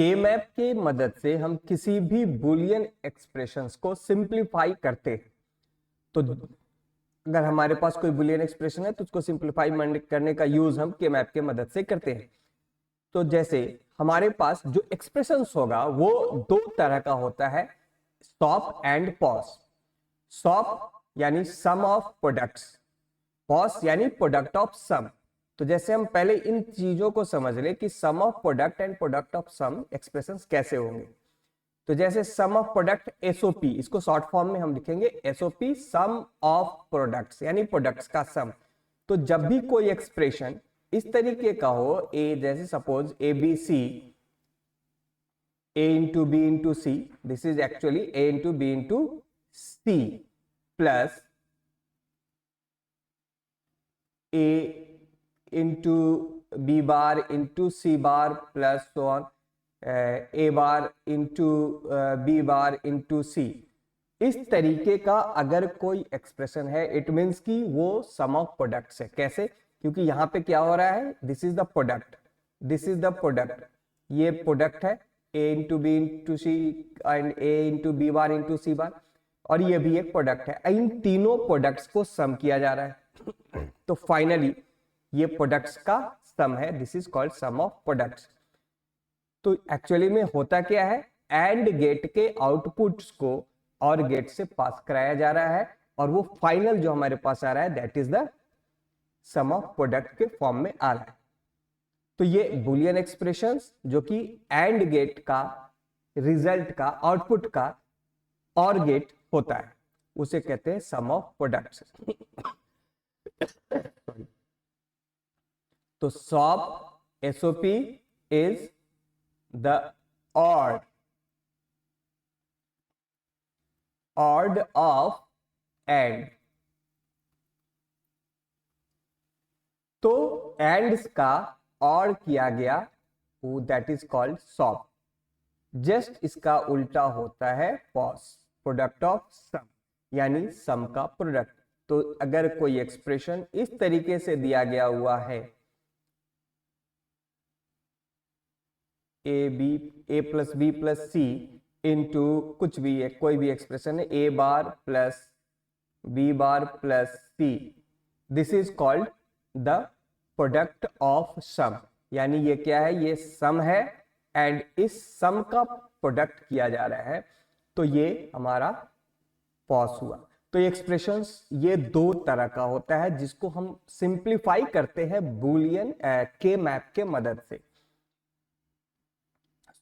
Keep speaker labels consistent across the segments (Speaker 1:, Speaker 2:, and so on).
Speaker 1: के मैप के मदद से हम किसी भी बुलियन एक्सप्रेशंस को सिंप्लीफाई करते हैं। तो अगर हमारे पास कोई बुलियन एक्सप्रेशन है तो उसको सिंप्लीफाई करने का यूज हम के मैप के मदद से करते हैं। तो जैसे हमारे पास जो एक्सप्रेशंस होगा वो दो तरह का होता है, सॉप एंड पॉस। सॉप यानी सम ऑफ प्रोडक्ट्स, पॉस यानी प्रोडक्ट ऑफ सम। तो जैसे हम पहले इन चीजों को समझ लें कि sum of product and product of sum expressions कैसे होंगे। तो जैसे सम ऑफ प्रोडक्ट एसओपी, इसको शॉर्ट फॉर्म में हम लिखेंगे एसओपी, सम ऑफ प्रोडक्ट्स यानी प्रोडक्ट्स का सम। तो जब भी कोई एक्सप्रेशन इस तरीके का हो, ए जैसे suppose A B C, A into B into C, this is actually A into B into C plus A into B bar into C bar plus so on A bar into B bar into C. इस तरीके का अगर कोई expression है it means कि वो सम of products है। कैसे? क्योंकि यहाँ पे क्या हो रहा है, this is the product, this is the product, ये प्रोडक्ट है A into B into C and A into B bar into C bar, और ये भी एक प्रोडक्ट है। इन तीनों प्रोडक्ट्स को सम किया जा रहा है तो फाइनली ये प्रोडक्ट्स का सम है, this is called sum of products. तो एक्चुअली में होता क्या है, एंड गेट के आउटपुट्स को और गेट से पास कराया जा रहा है और वो फाइनल जो हमारे पास आ रहा है that is the sum of product के फॉर्म में आ रहा है। तो ये बुलियन एक्सप्रेशंस जो कि एंड गेट का रिजल्ट का आउटपुट का और गेट होता है उसे कहते हैं सम ऑफ प्रोडक्ट्स। तो shop SOP is the odd of and। तो एंड्स का और किया गया that is called shop. Just इसका उल्टा होता है पॉस, प्रोडक्ट ऑफ सम यानी सम का प्रोडक्ट। तो अगर कोई एक्सप्रेशन इस तरीके से दिया गया हुआ है A plus B plus C into कुछ भी है, कोई भी एक्सप्रेशन है A bar plus B bar plus C, this is called the product of sum. यानी ये क्या है, ये सम है एंड इस सम का प्रोडक्ट किया जा रहा है, तो ये हमारा पॉस हुआ। तो ये एक्सप्रेशंस ये दो तरह का होता है जिसको हम सिंप्लीफाई करते हैं बुलियन के मैप के मदद से।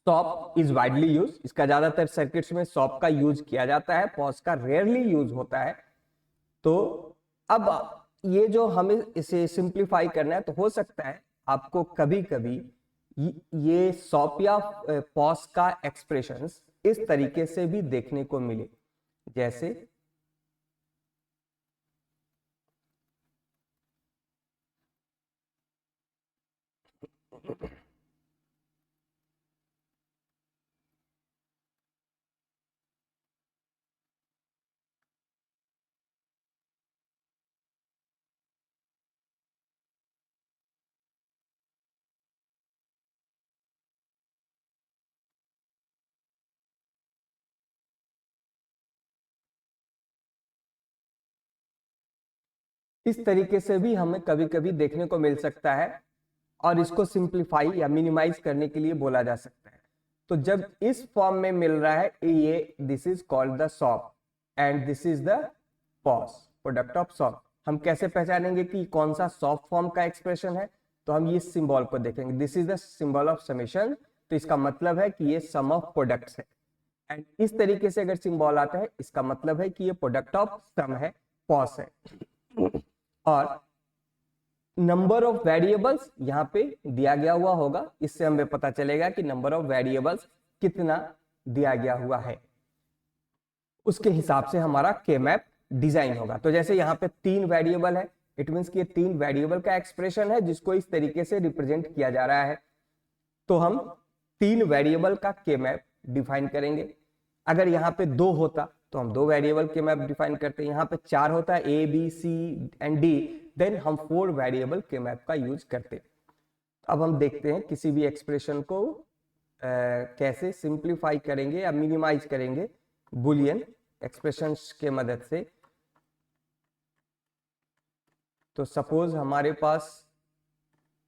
Speaker 1: सॉप इज वाइडली यूज, इसका ज्यादातर सर्किट्स में सॉप का यूज किया जाता है, पॉस का रेयरली यूज होता है। तो अब ये जो हमें इसे सिंप्लीफाई करना है तो हो सकता है आपको कभी कभी ये सॉप या पॉस का एक्सप्रेशंस इस तरीके से भी देखने को मिले, जैसे इस तरीके से भी हमें कभी कभी देखने को मिल सकता है और इसको सिंप्लीफाई या मिनिमाइज करने के लिए बोला जा सकता है। तो जब इस फॉर्म में मिल रहा है ये, this is called the soap and this is the pause, product of soap. हम कैसे पहचानेंगे कि कौन सा सॉप फॉर्म का एक्सप्रेशन है? तो हम ये सिंबल को देखेंगे, this is the symbol of summation, तो इसका मतलब है कि ये सम ऑफ प्रोडक्ट्स है। एंड इस तरीके से अगर सिंबल आता है इसका मतलब है कि ये प्रोडक्ट ऑफ सम है, पॉस है। और नंबर ऑफ वेरिएबल्स यहाँ पे दिया गया हुआ होगा, इससे हमें पता चलेगा कि नंबर ऑफ वेरिएबल्स कितना दिया गया हुआ है, उसके हिसाब से हमारा के मैप डिजाइन होगा। तो जैसे यहाँ पे 3 वेरिएबल है, इट मींस कि ये 3 वेरिएबल का एक्सप्रेशन है जिसको इस तरीके से रिप्रेजेंट किया जा रहा है। तो हम 3 वेरिएबल का के मैप डिफाइन करेंगे। अगर यहाँ पे 2 होता तो हम 2 वेरिएबल के मैप डिफाइन करते हैं, यहाँ पे 4 होता है A B C and D, then हम 4 वेरिएबल के मैप का यूज करते हैं। अब हम देखते हैं किसी भी एक्सप्रेशन को कैसे सिंप्लीफाई करेंगे या मिनिमाइज करेंगे बुलियन एक्सप्रेशंस के मदद से। तो सपोज हमारे पास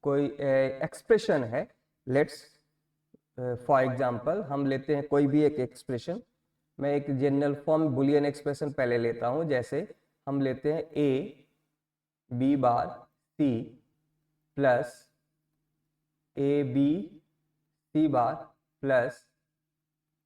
Speaker 1: कोई एक्सप्रेशन है, लेट्स फॉर एग्जांपल हम लेते हैं कोई भी एक एक्सप्रेशन। मैं एक जनरल फॉर्म बुलियन एक्सप्रेशन पहले लेता हूं, जैसे हम लेते हैं A B bar C plus A B C bar plus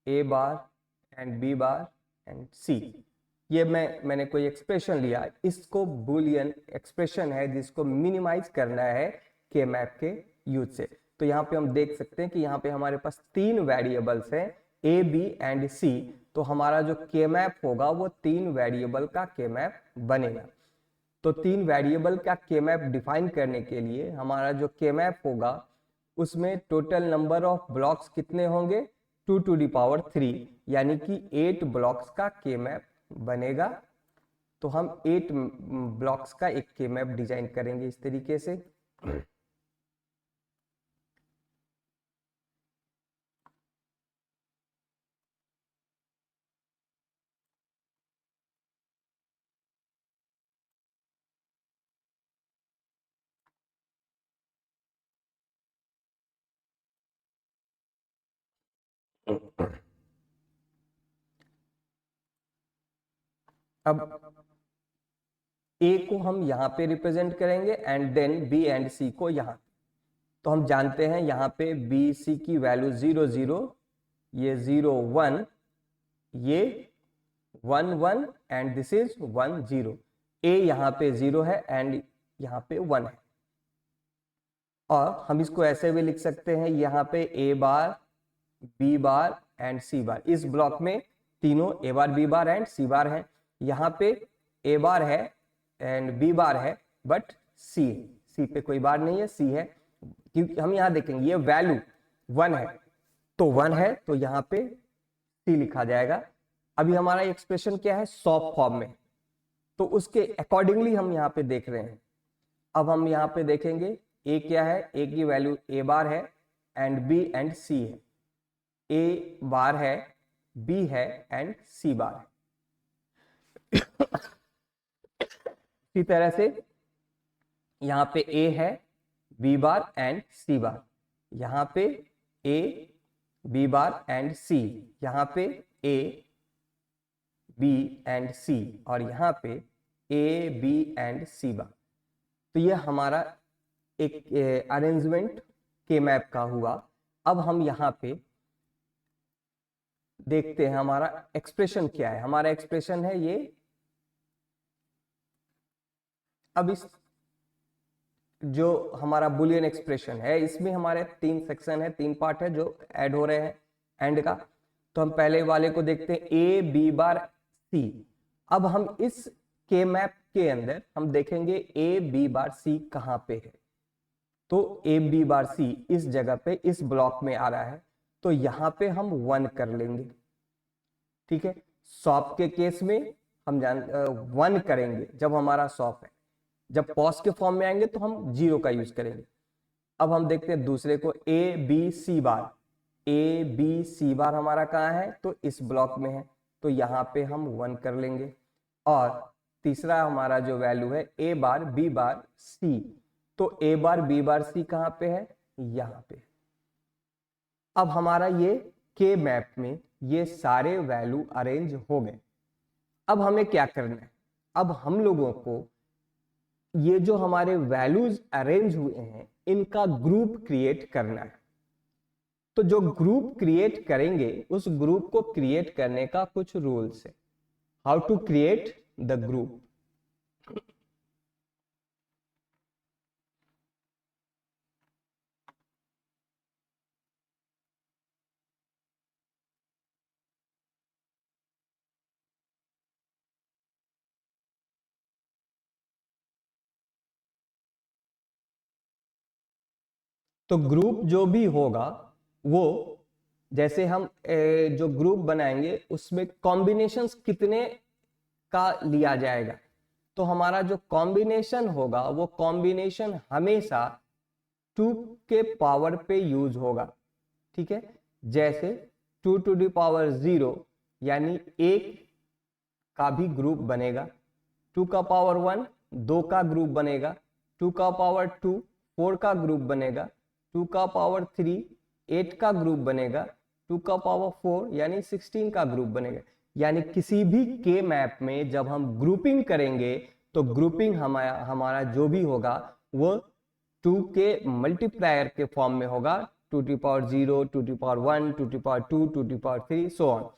Speaker 1: A bar and B bar and C. ये मैंने कोई एक्सप्रेशन लिया, इसको बुलियन एक्सप्रेशन है जिसको मिनिमाइज करना है के मैप के यूज से। तो यहाँ पे हम देख सकते हैं कि यहाँ पे हमारे पास 3 वेरिएबल्स हैं ए बी एंड सी। तो हमारा जो के मैप होगा वो 3 वेरिएबल का के मैप बनेगा। तो 3 वेरिएबल का के मैप डिफाइन करने के लिए हमारा जो के मैप होगा उसमें टोटल नंबर ऑफ ब्लॉक्स कितने होंगे 2 टू द पावर 3, यानी कि 8 ब्लॉक्स का के मैप बनेगा। तो हम 8 ब्लॉक्स का एक के मैप डिजाइन करेंगे इस तरीके से। अब ए को हम यहाँ पे रिप्रेजेंट करेंगे एंड देन बी एंड सी को यहाँ। तो हम जानते हैं यहाँ पे बी सी की वैल्यू 0 0, ये 0 1, ये 1 1 एंड दिस इज 1 0। ए यहाँ पे 0 है एंड यहाँ पे 1 है। और हम इसको ऐसे भी लिख सकते हैं, यहाँ पे ए बार बी बार एंड सी बार। इस ब्लॉक में तीनों ए बार बी बार एंड सी बार हैं। यहाँ पे ए बार है एंड बी बार है बट सी पे कोई बार नहीं है, सी है। क्योंकि हम यहाँ देखेंगे ये वैल्यू 1 है, तो 1 है तो यहाँ पे सी लिखा जाएगा। अभी हमारा एक्सप्रेशन क्या है सॉफ्ट फॉर्म में, तो उसके अकॉर्डिंगली हम यहाँ पे देख रहे हैं। अब हम यहाँ पे देखेंगे ए क्या है, ए की वैल्यू ए बार है एंड बी एंड सी है। ए बार है, बी है एंड सी बार है। इसी तरह से यहाँ पे ए है, बी बार एंड सी बार, यहाँ पे ए बी बार एंड सी, यहाँ पे ए बी एंड सी और यहाँ पे A B and C bar. तो ये हमारा एक अरेंजमेंट के मैप का हुआ। अब हम यहाँ पे देखते हैं हमारा एक्सप्रेशन क्या है। हमारा एक्सप्रेशन है ये। अब इस जो हमारा बुलियन एक्सप्रेशन है इसमें हमारे 3 सेक्शन है, 3 पार्ट है जो ऐड हो रहे हैं एंड का। तो हम पहले वाले को देखते हैं ए बी बार सी। अब हम इस के मैप के अंदर हम देखेंगे ए बी बार सी कहाँ पे है। तो ए बी बार सी इस जगह पे इस ब्लॉक में आ रहा है, तो यहाँ पे हम 1 कर लेंगे। ठीक है, सॉप के केस में हम 1 करेंगे जब हमारा सॉप है। जब पॉज के फॉर्म में आएंगे तो हम 0 का यूज करेंगे। अब हम देखते हैं दूसरे को ए बी सी बार। ए बी सी बार हमारा कहाँ है, तो इस ब्लॉक में है, तो यहाँ पे हम 1 कर लेंगे। और तीसरा हमारा जो वैल्यू है ए बार बी बार सी, तो ए बार बी बार सी कहाँ पे है, यहाँ पे। अब हमारा ये के मैप में ये सारे वैल्यू अरेंज हो गए। अब हमें क्या करना है, अब हम लोगों को ये जो हमारे वैल्यूज अरेंज हुए हैं इनका ग्रुप क्रिएट करना है। तो जो ग्रुप क्रिएट करेंगे उस ग्रुप को क्रिएट करने का कुछ रूल्स है। How to create the group. तो ग्रुप जो भी होगा वो जैसे हम जो ग्रुप बनाएंगे उसमें कॉम्बिनेशंस कितने का लिया जाएगा। तो हमारा जो कॉम्बिनेशन होगा वो कॉम्बिनेशन हमेशा 2 के पावर पे यूज होगा। ठीक है, जैसे 2 टू द पावर 0 यानी 1 का भी ग्रुप बनेगा, 2 का पावर 1 2 का ग्रुप बनेगा, 2 का पावर 2 4 का ग्रुप बनेगा, 2 का पावर 3 8 का ग्रुप बनेगा, 2 का पावर 4 यानी 16 का ग्रुप बनेगा। यानी किसी भी के मैप में जब हम ग्रुपिंग करेंगे तो ग्रुपिंग हमारा जो भी होगा वो 2 के मल्टीप्लायर के फॉर्म में होगा, 2 to power 0 2 to power 1 2 to power 2 2 to power 3 so on.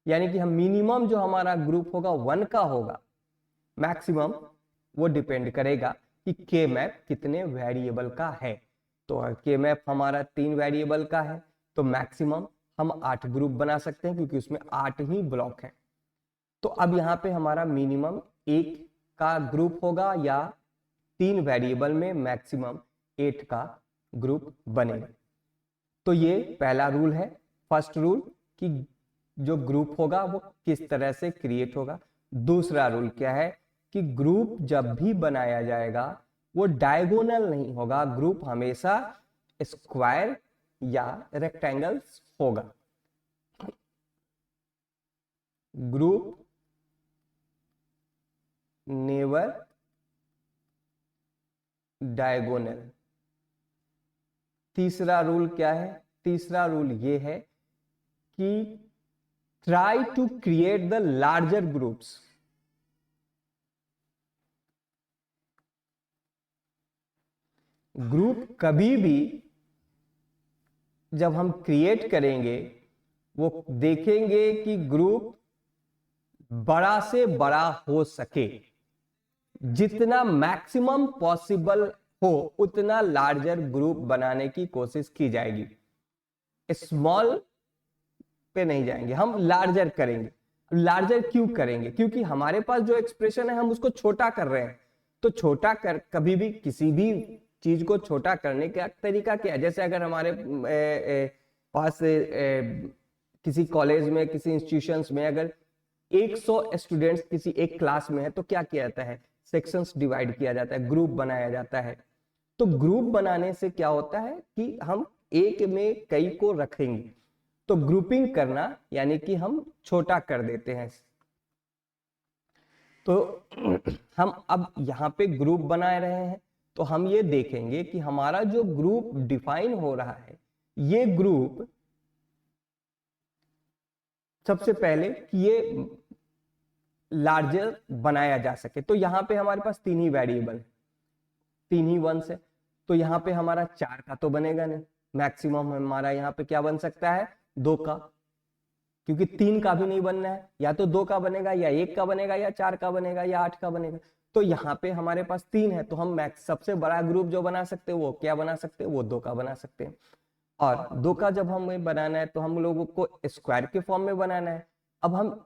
Speaker 1: यानी कि हम मिनिमम जो हमारा ग्रुप होगा 1 का होगा, मैक्सिमम वो डिपेंड करेगा कि के मैप कितने वेरिएबल का है। तो के मैप हमारा 3 वेरिएबल का है तो मैक्सिमम हम 8 ग्रुप बना सकते हैं क्योंकि उसमें 8 ही ब्लॉक हैं। तो अब यहाँ पे हमारा मिनिमम 1 का ग्रुप होगा या 3 वेरिएबल में मैक्सिमम 8 का ग्रुप बनेगा। तो ये पहला रूल है, फर्स्ट रूल, कि जो ग्रुप होगा वो किस तरह से क्रिएट होगा। दूसरा रूल क्या है कि ग्रुप जब भी बनाया जाएगा वो डायगोनल नहीं होगा, ग्रुप हमेशा स्क्वायर या रेक्टेंगल्स होगा। Group never diagonal. तीसरा रूल क्या है? तीसरा रूल ये है कि try to create the larger groups. Group कभी भी जब हम क्रिएट करेंगे वो देखेंगे कि ग्रुप बड़ा से बड़ा हो सके, जितना मैक्सिमम पॉसिबल हो उतना लार्जर ग्रुप बनाने की कोशिश की जाएगी। स्मॉल पे नहीं जाएंगे, हम लार्जर करेंगे। लार्जर क्यों करेंगे? क्योंकि हमारे पास जो एक्सप्रेशन है हम उसको छोटा कर रहे हैं। तो छोटा कर, कभी भी किसी भी चीज को छोटा करने का तरीका क्या है? जैसे अगर हमारे पास किसी कॉलेज में, किसी इंस्टीट्यूशंस में अगर 100 स्टूडेंट्स किसी एक क्लास में है तो क्या किया जाता है? सेक्शंस डिवाइड किया जाता है, ग्रुप बनाया जाता है। तो ग्रुप बनाने से क्या होता है कि हम एक में कई को रखेंगे। तो ग्रुपिंग करना यानी कि हम छोटा कर देते हैं। तो हम अब यहाँ पे ग्रुप बना रहे हैं तो हम ये देखेंगे कि हमारा जो ग्रुप डिफाइन हो रहा है, ये ग्रुप सबसे पहले कि ये लार्जर बनाया जा सके। तो यहाँ पे हमारे पास 3 ही वेरिएबल, 3 ही वंस है। तो यहाँ पे हमारा 4 का तो बनेगा नहीं, मैक्सिमम हमारा यहाँ पे क्या बन सकता है? 2 का, क्योंकि 3 का भी नहीं बनना है। या तो 2 का बनेगा, या 1 का बनेगा, या 4 का बनेगा, या 8 का बनेगा। तो यहाँ पे हमारे पास 3 है तो हम सबसे बड़ा ग्रुप जो बना सकते हैं वो क्या बना सकते हैं? वो 2 का बना सकते हैं। और 2 का जब हमें बनाना है तो हम लोगों को स्क्वायर के फॉर्म में बनाना है। अब हम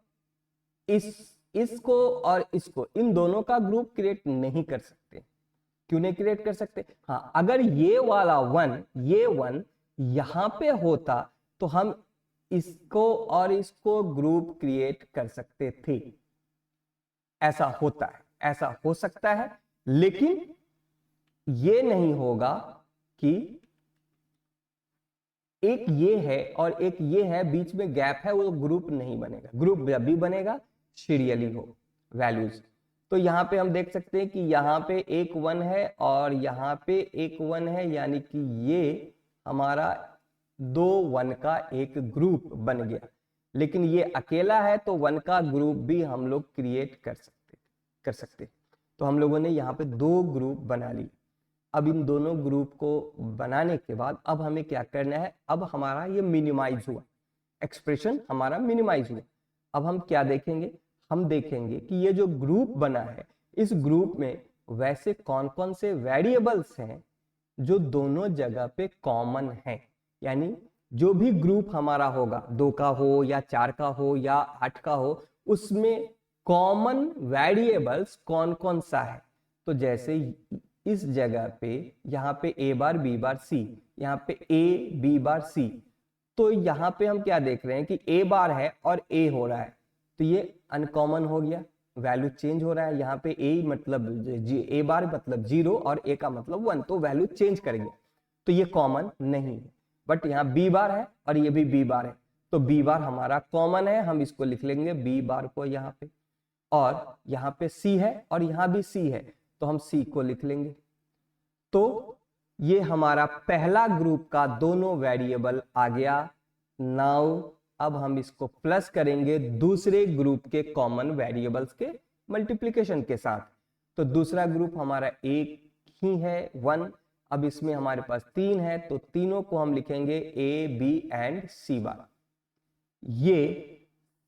Speaker 1: इसको और इसको, इन दोनों का ग्रुप क्रिएट नहीं कर सकते। क्यों नहीं क्रिएट कर सकते? हाँ, अगर ये वाला 1 ये 1 यहां पे होता तो हम इसको और इसको ग्रुप क्रिएट कर सकते थे। ऐसा होता है, ऐसा हो सकता है, लेकिन ये नहीं होगा कि एक ये है और एक ये है, बीच में गैप है, वो ग्रुप नहीं बनेगा। ग्रुप जब भी बनेगा सीरियली हो वैल्यूज। तो यहाँ पे हम देख सकते हैं कि यहाँ पे एक 1 है और यहाँ पे एक 1 है, यानी कि ये हमारा 2 1 का एक ग्रुप बन गया। लेकिन ये अकेला है तो 1 का ग्रुप भी हम लोग क्रिएट कर सकते। तो हम लोगों ने यहाँ पे 2 ग्रुप बना लिए। अब इन दोनों ग्रुप को बनाने के बाद अब हमें क्या करना है? अब हमारा ये मिनिमाइज हुआ, एक्सप्रेशन हमारा मिनिमाइज हुआ। अब हम क्या देखेंगे? हम देखेंगे कि ये जो ग्रुप बना है, इस ग्रुप में वैसे कौन कौन से वेरिएबल्स हैं जो दोनों जगह पे कॉमन है। यानी जो भी ग्रुप हमारा होगा, 2 का हो या 4 का हो या 8 का हो, उसमें कॉमन वेरिएबल्स कौन कौन सा है। तो जैसे इस जगह पे यहाँ पे a bar b bar c, यहाँ पे a b बार c, तो यहाँ पे हम क्या देख रहे हैं कि a बार है और a हो रहा है, तो ये अनकॉमन हो गया, वैल्यू चेंज हो रहा है। यहाँ पे a मतलब a बार मतलब 0 और a का मतलब 1, तो वैल्यू चेंज करेंगे, तो ये कॉमन नहीं है। बट यहाँ बी बार है और ये भी बी बार है, तो बी बार हमारा कॉमन है, हम इसको लिख लेंगे बी बार को यहाँ पे, और यहाँ पे सी है और यहाँ भी सी है, तो हम सी को लिख लेंगे। तो ये हमारा पहला ग्रुप का दोनों वेरिएबल आ गया। नाउ अब हम इसको प्लस करेंगे दूसरे ग्रुप के कॉमन वेरिएबल्स के मल्टीप्लिकेशन के साथ। तो दूसरा ग्रुप हमारा एक ही है 1, अब इसमें हमारे पास 3 है, तो तीनों को हम लिखेंगे ए बी एंड सी बार। ये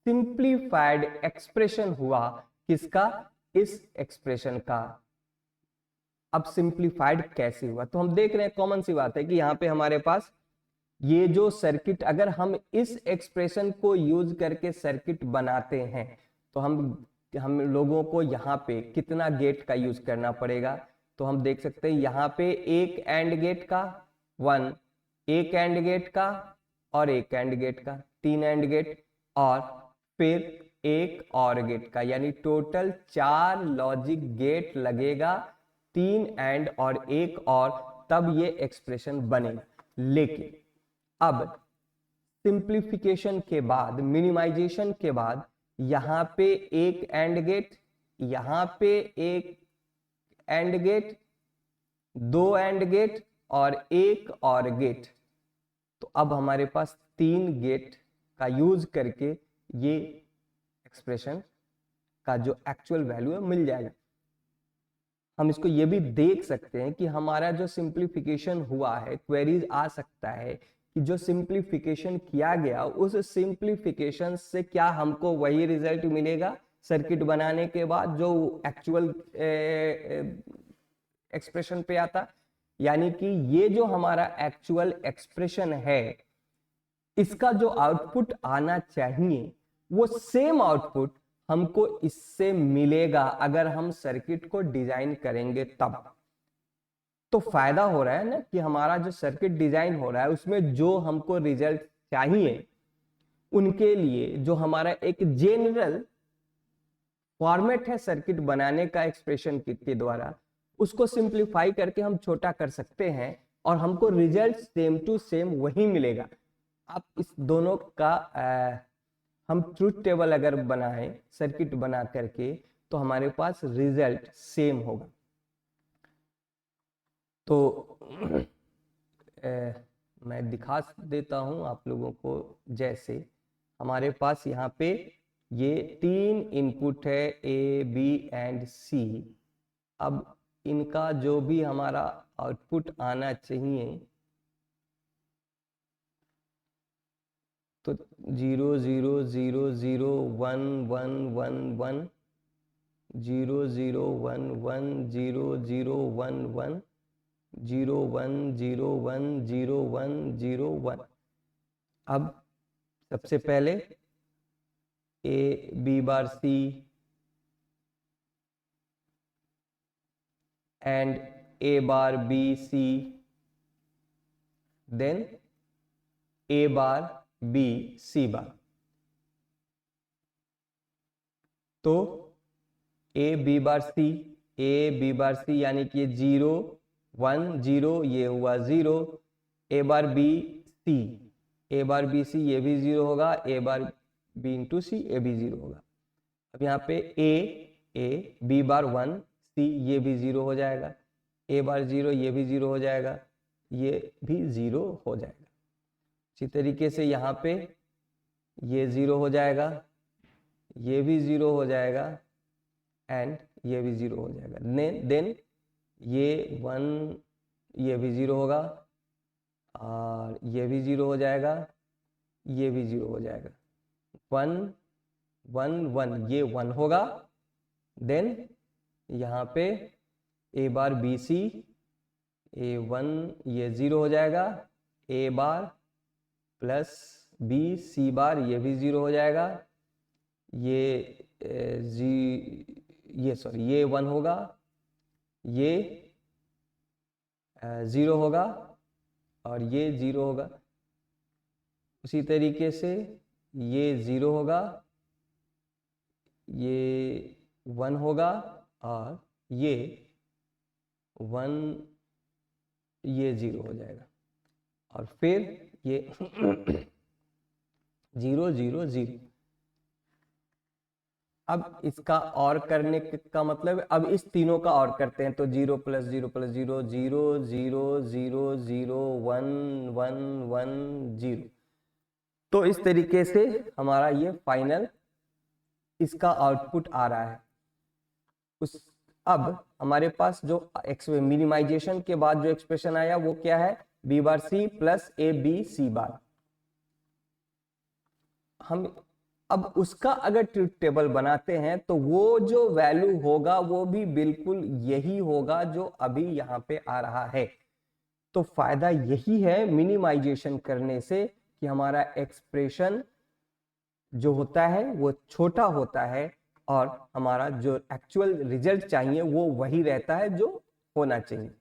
Speaker 1: सिंप्लीफाइड एक्सप्रेशन हुआ किसका, इस एक्सप्रेशन का। अब सिंप्लीफाइड कैसे हुआ, तो हम देख रहे हैं कॉमन सी बात है कि यहाँ पे हमारे पास ये जो सर्किट, अगर हम इस एक्सप्रेशन को यूज करके सर्किट बनाते हैं तो हम लोगों को यहाँ पे कितना गेट का यूज करना पड़ेगा। तो हम देख सकते हैं यहाँ पे एक एंड गेट का 1, एक एंड गेट का और एक एंड गेट का 3 एंड गेट, और फिर एक और गेट का, यानी टोटल 4 लॉजिक गेट लगेगा, 3 एंड और एक और, तब ये एक्सप्रेशन बनेगा। लेकिन अब सिंप्लीफिकेशन के बाद, मिनिमाइजेशन के बाद, यहां पे एक एंड गेट, यहां पे एक एंड गेट, 2 एंड गेट और एक और गेट, तो अब हमारे पास 3 गेट का यूज करके ये एक्सप्रेशन का जो एक्चुअल वैल्यू है मिल जाएगा। हम इसको ये भी देख सकते हैं कि हमारा जो सिंप्लीफिकेशन हुआ है, क्वेरीज आ सकता है कि जो सिंप्लीफिकेशन किया गया उस सिंप्लीफिकेशन से क्या हमको वही रिजल्ट मिलेगा सर्किट बनाने के बाद जो एक्चुअल एक्सप्रेशन पे आता। यानी कि ये जो हमारा एक्चुअल एक्सप्रेशन है, इसका जो आउटपुट आना चाहिए वो सेम आउटपुट हमको इससे मिलेगा अगर हम सर्किट को डिजाइन करेंगे तब। तो फायदा हो रहा है ना कि हमारा जो सर्किट डिजाइन हो रहा है उसमें जो हमको रिजल्ट चाहिए उनके लिए जो हमारा एक जनरल फॉर्मेट है सर्किट बनाने का एक्सप्रेशन के द्वारा, उसको सिंप्लीफाई करके हम छोटा कर सकते हैं और हमको रिजल्ट सेम टू सेम वही मिलेगा। आप इस दोनों का हम ट्रूथ टेबल अगर बनाएं सर्किट बना करके तो हमारे पास रिजल्ट सेम होगा। तो मैं दिखा देता हूं आप लोगों को। जैसे हमारे पास यहाँ पे ये 3 इनपुट है ए बी एंड सी। अब इनका जो भी हमारा आउटपुट आना चाहिए तो 0 0 0 0 1 1 1 1 0 0 1 1 0 0 1 1 0 1 0 1 0 1 0 1। अब सबसे पहले A B bar C and A bar B C, then A bar B C bar. तो A B bar C, A B bar सी यानी कि 0 1 0, ये हुआ 0। ए बार बी सी, ए बार बी सी ये भी 0 होगा, ए बार बी इंटू सी ये भी 0 होगा। अब यहाँ पे ए बी बार 1 सी ये भी 0 हो जाएगा, ए बार 0 ये भी 0 हो जाएगा, ये भी 0 हो जाएगा। इसी तरीके से यहाँ पे ये 0 हो जाएगा, ये भी 0 हो जाएगा एंड ये भी 0 हो जाएगा। देन ये 1 ये भी 0 होगा और ये भी 0 हो जाएगा, ये भी 0 हो जाएगा। 1 1 1 ये 1 होगा। देन यहाँ पे ए बार बी सी, ए 1 ये 0 हो जाएगा, ए बार प्लस बी सी बार ये भी 0 हो जाएगा, ये ये 1 होगा, ये 0 होगा और ये 0 होगा। उसी तरीके से ये 0 होगा, ये 1 होगा और ये 1 ये 0 हो जाएगा। और फिर ये 0 0 0। अब इसका और करने का मतलब अब इस तीनों का और करते हैं, तो 0 + 0 + 0 0 0 0 0 1 1 1 0। तो इस तरीके से हमारा ये फाइनल इसका आउटपुट आ रहा है। अब हमारे पास जो मिनिमाइजेशन के बाद जो एक्सप्रेशन आया वो क्या है, b bar c plus A B C bar. हम अब उसका अगर ट्रुथ टेबल बनाते हैं तो वो जो वैल्यू होगा वो भी बिल्कुल यही होगा जो अभी यहाँ पे आ रहा है। तो फायदा यही है मिनिमाइजेशन करने से कि हमारा एक्सप्रेशन जो होता है वो छोटा होता है और हमारा जो एक्चुअल रिजल्ट चाहिए वो वही रहता है जो होना चाहिए।